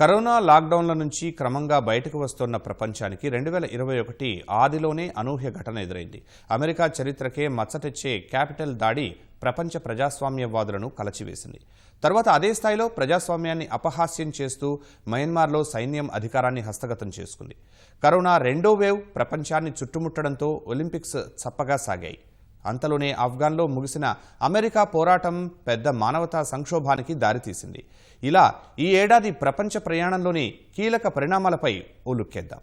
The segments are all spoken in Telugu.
కరోనా లాక్డౌన్ల నుంచి క్రమంగా బయటకు వస్తున్న ప్రపంచానికి 2021 ఆదిలోనే అనూహ్య ఘటన ఎదురైంది. అమెరికా చరిత్రకే మచ్చతెచ్చే క్యాపిటల్ దాడి ప్రపంచ ప్రజాస్వామ్యవాదులను కలచివేసింది. తర్వాత అదే స్థాయిలో ప్రజాస్వామ్యాన్ని అపహాస్యం చేస్తూ మయన్మార్లో సైన్యం అధికారాన్ని హస్తగతం చేసుకుంది. కరోనా రెండో వేవ్ ప్రపంచాన్ని చుట్టుముట్టడంతో ఒలింపిక్స్ చప్పగా సాగాయి. అంతలోనే ఆఫ్ఘన్లో ముగిసిన అమెరికా పోరాటం పెద్ద మానవతా సంక్షోభానికి దారితీసింది. ఇలా ఈ ఏడాది ప్రపంచ ప్రయాణంలోని కీలక పరిణామాలపై ఓ లుక్కేద్దాం.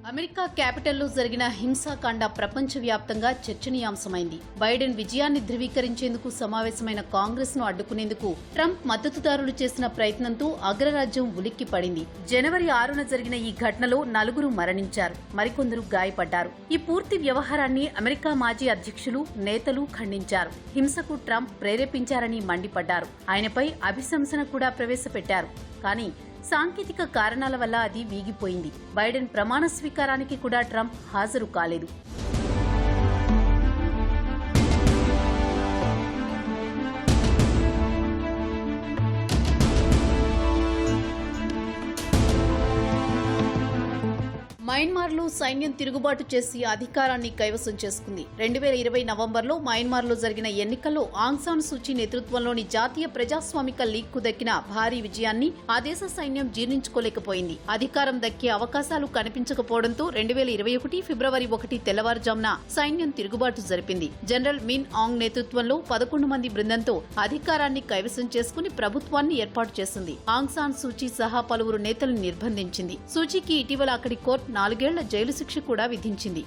అమెరికా క్యాపిటల్లో జరిగిన హింసాకాండ ప్రపంచవ్యాప్తంగా చర్చనీయాంశమైంది. బైడెన్ విజయాన్ని ధృవీకరించేందుకు సమావేశమైన కాంగ్రెస్ ను అడ్డుకునేందుకు ట్రంప్ మద్దతుదారులు చేసిన ప్రయత్నంతో అగ్రరాజ్యం ఉలిక్కిపడింది. జనవరి 6న జరిగిన ఈ ఘటనలో 4 మరణించారు, మరికొందరు గాయపడ్డారు. ఈ పూర్తి వ్యవహారాన్ని అమెరికా మాజీ అధ్యక్షులు, నేతలు ఖండించారు. హింసకు ట్రంప్ ప్రేరేపించారని మండిపడ్డారు. ఆయనపై అభిశంసన కూడా ప్రవేశపెట్టారు. కానీ సాంకేతిక కారణాల వల్ల అది వీగిపోయింది. బైడెన్ ప్రమాణ స్వీకారానికి కూడా ట్రంప్ హాజరు కాలేదు. మయన్మార్లో సైన్యం తిరుగుబాటు చేసి అధికారాన్ని కైవసం చేసుకుంది. 2020 నవంబర్లో మయన్మార్లో జరిగిన ఎన్నికల్లో ఆంగ్ సాన్ సూచీ నేతృత్వంలోని జాతీయ ప్రజాస్వామిక లీగ్కు దక్కిన భారీ విజయాన్ని ఆ దేశ సైన్యం జీర్ణించుకోలేకపోయింది. అధికారం దక్కే అవకాశాలు కనిపించకపోవడంతో 2021 ఫిబ్రవరి 1 తెల్లవారుజామున సైన్యం తిరుగుబాటు జరిపింది. జనరల్ మిన్ ఆంగ్ నేతృత్వంలో 11 మంది బృందంతో అధికారాన్ని కైవసం చేసుకుని ప్రభుత్వాన్ని ఏర్పాటు చేసింది. ఆంగ్ సాన్ సూచీ సహా పలువురు నేతలను నిర్బంధించింది. సూచీకి ఇటీవల అక్కడి కోర్టు 4 ఏళ్ల జైలు శిక్ష కూడా విధించింది.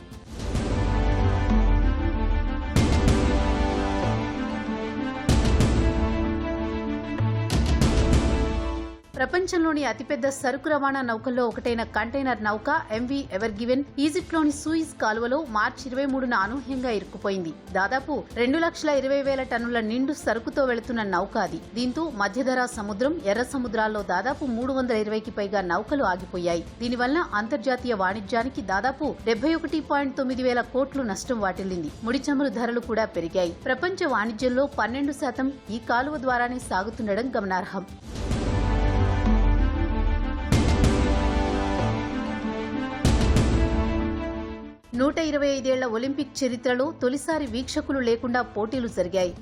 ప్రపంచంలోని అతిపెద్ద సరుకు రవాణా నౌకల్లో ఒకటైన కంటైనర్ నౌక ఎంవీ ఎవర్ గివెన్ ఈజిప్ట్లోని సూయిజ్ కాలువలో మార్చి 23న అనూహ్యంగా ఇరుక్కుపోయింది. దాదాపు 2,20,000 టన్నుల నిండు సరుకుతో వెళుతున్న నౌక అది. దీంతో మధ్యధరా సముద్రం, ఎర్ర సముద్రాల్లో దాదాపు 320కి పైగా నౌకలు ఆగిపోయాయి. దీనివల్ల అంతర్జాతీయ వాణిజ్యానికి దాదాపు 71.9 వేల కోట్లు నష్టం వాటిల్లింది. ముడి చమురు ధరలు కూడా పెరిగాయి. ప్రపంచ వాణిజ్యంలో 12% ఈ కాలువ ద్వారానే సాగుతుండడం గమనార్హం. 125 ఏళ్ల ఒలింపిక్ చరిత్రలో తొలిసారి వీక్షకులు లేకుండా పోటీలు జరిగాయి.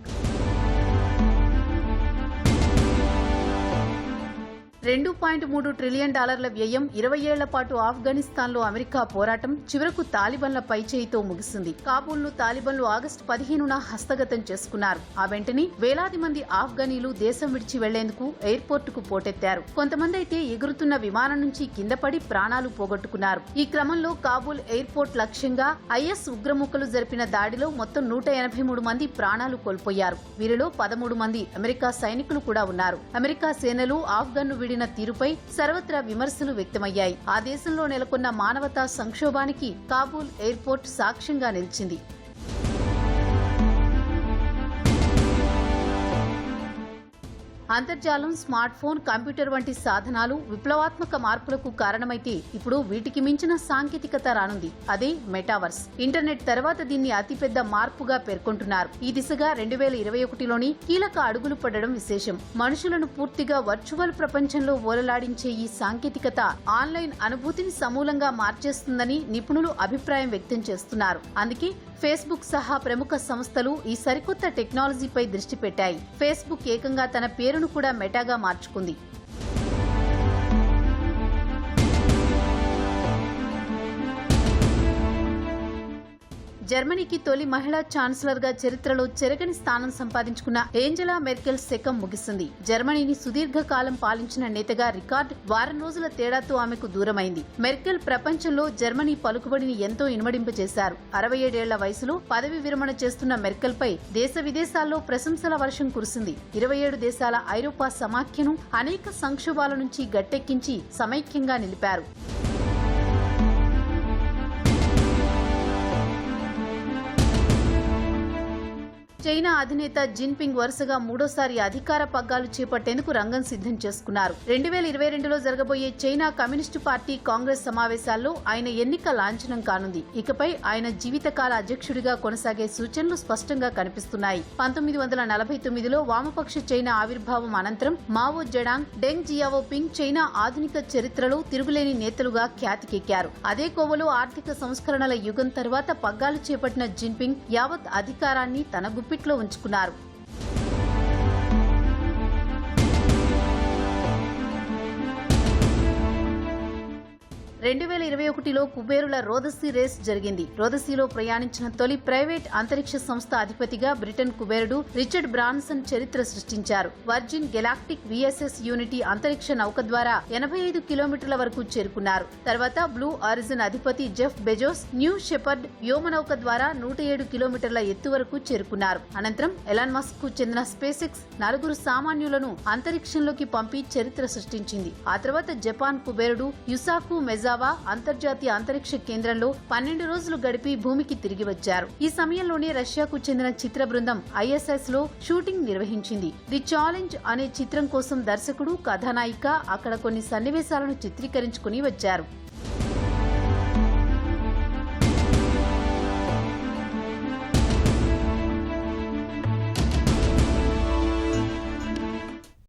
2.3 ట్రిలియన్ డాలర్ల వ్యయం, 20 ఏళ్ల పాటు ఆఫ్ఘనిస్తాన్లో అమెరికా పోరాటం చివరకు తాలిబన్ల పైచేయితో ముగిసింది. కాబూల్ను తాలిబన్లు ఆగస్టు 15న హస్తగతం చేసుకున్నారు. ఆ వెంటనే వేలాది మంది ఆఫ్ఘనీలు దేశం విడిచి వెళ్లేందుకు ఎయిర్పోర్టుకు పోటెత్తారు. కొంతమంది అయితే ఎగురుతున్న విమానం నుంచి కిందపడి ప్రాణాలు పోగొట్టుకున్నారు. ఈ క్రమంలో కాబూల్ ఎయిర్పోర్ట్ లక్ష్యంగా ఐఎస్ ఉగ్రముఖలు జరిపిన దాడిలో మొత్తం 183 మంది ప్రాణాలు కోల్పోయారు. వీరిలో 13 మంది అమెరికా సైనికులు కూడా ఉన్నారు. అమెరికా సేనలు ఆఫ్ఘన్ను విడిన తీరుపై సర్వత్రా విమర్శలు వ్యక్తమయ్యాయి. ఆ దేశంలో నెలకొన్న మానవతా సంక్షోభానికి కాబూల్ ఎయిర్పోర్ట్ సాక్ష్యంగా నిలిచింది. అంతర్జాలం, స్మార్ట్ ఫోన్, కంప్యూటర్ వంటి సాధనాలు విప్లవాత్మక మార్పులకు కారణమైతే ఇప్పుడు వీటికి మించిన సాంకేతికత రానుంది. అదే మెటావర్స్. ఇంటర్నెట్ తర్వాత దీన్ని అతిపెద్ద మార్పుగా పేర్కొంటున్నారు. ఈ దిశగా 2021లోని కీలక అడుగులు పడడం విశేషం. మనుషులను పూర్తిగా వర్చువల్ ప్రపంచంలో ఓలలాడించే ఈ సాంకేతికత ఆన్లైన్ అనుభూతిని సమూలంగా మార్చేస్తుందని నిపుణులు అభిప్రాయం వ్యక్తం చేస్తున్నారు. అందుకే ఫేస్బుక్ సహా ప్రముఖ సంస్థలు ఈ సరికొత్త టెక్నాలజీపై దృష్టి పెట్టాయి. ఫేస్బుక్ ఏకంగా తన పేరును కూడా మెటాగా మార్చుకుంది. జర్మనీకి తొలి మహిళా ఛాన్సలర్ గా చరిత్రలో చెరగని స్థానం సంపాదించుకున్న ఏంజెలా మెర్కెల్ శకం ముగిసింది. జర్మనీని సుదీర్ఘకాలం పాలించిన నేతగా రికార్డ్ వారం రోజుల తేడాతో ఆమెకు దూరమైంది. మెర్కెల్ ప్రపంచంలో జర్మనీ పలుకుబడిని ఎంతో ఇనుమడింపజేశారు. 67 ఏళ్ల వయసులో పదవి విరమణ చేస్తున్న మెర్కెల్ పై దేశ విదేశాల్లో ప్రశంసల వర్షం కురిసింది. 27 దేశాల ఐరోపా సమాఖ్యను అనేక సంక్షోభాల నుంచి గట్టెక్కించి సమైక్యంగా నిలిపారు. చైనా అధినేత జిన్పింగ్ వరుసగా మూడోసారి అధికార పగ్గాలు చేపట్టేందుకు రంగం సిద్ధం చేసుకున్నారు. 2022లో జరగబోయే చైనా కమ్యూనిస్టు పార్టీ కాంగ్రెస్ సమావేశాల్లో ఆయన ఎన్నిక లాంఛనం కానుంది. ఇకపై ఆయన జీవితకాల అధ్యక్షుడిగా కొనసాగే సూచనలు స్పష్టంగా కనిపిస్తున్నాయి. 1949లో వామపక్ష చైనా ఆవిర్భావం అనంతరం మావో జెడాంగ్, డెంగ్ జియావోపింగ్ చైనా ఆధునిక చరిత్రలో తిరుగులేని నేతలుగా ఖ్యాతికెక్కారు. అదే కోవలో ఆర్థిక సంస్కరణల యుగం తర్వాత పగ్గాలు చేపట్టిన జిన్పింగ్ యావత్ అధికారాన్ని తన గుప్పిట్లో ఉంచుకున్నారు. 2021లో కుబేరుల రోదసీ రేస్ జరిగింది. రోదసీలో ప్రయాణించిన తొలి ప్రైవేట్ అంతరిక్ష సంస్థ అధిపతిగా బ్రిటన్ కుబేరుడు రిచర్డ్ బ్రాన్సన్ చరిత్ర సృష్టించారు. వర్జిన్ గెలాక్టిక్ విఎస్ఎస్ యూనిటీ అంతరిక్ష నౌక ద్వారా 85 కిలోమీటర్ల వరకు చేరుకున్నారు. తర్వాత బ్లూ ఆరిజిన్ అధిపతి జెఫ్ బెజోస్ న్యూ షెపర్డ్ వ్యోమనౌక ద్వారా 107 కిలోమీటర్ల ఎత్తు వరకు చేరుకున్నారు. అనంతరం ఎలాన్ మస్క్ కు చెందిన స్పేస్ ఎక్స్ 4 సామాన్యులను అంతరిక్షంలోకి పంపి చరిత్ర సృష్టించింది. ఆ తర్వాత జపాన్ కుబేరుడు యుసాకు మెజావా అంతర్జాతీయ అంతరిక్ష కేంద్రంలో 12 రోజులు గడిపి భూమికి తిరిగి వచ్చారు. ఈ సమయంలోనే రష్యాకు చెందిన చిత్ర బృందం ఐఎస్ఎస్ లో షూటింగ్ నిర్వహించింది. ది ఛాలెంజ్ అనే చిత్రం కోసం దర్శకుడు, కథానాయిక అక్కడ కొన్ని సన్నివేశాలను చిత్రీకరించుకుని వచ్చారు.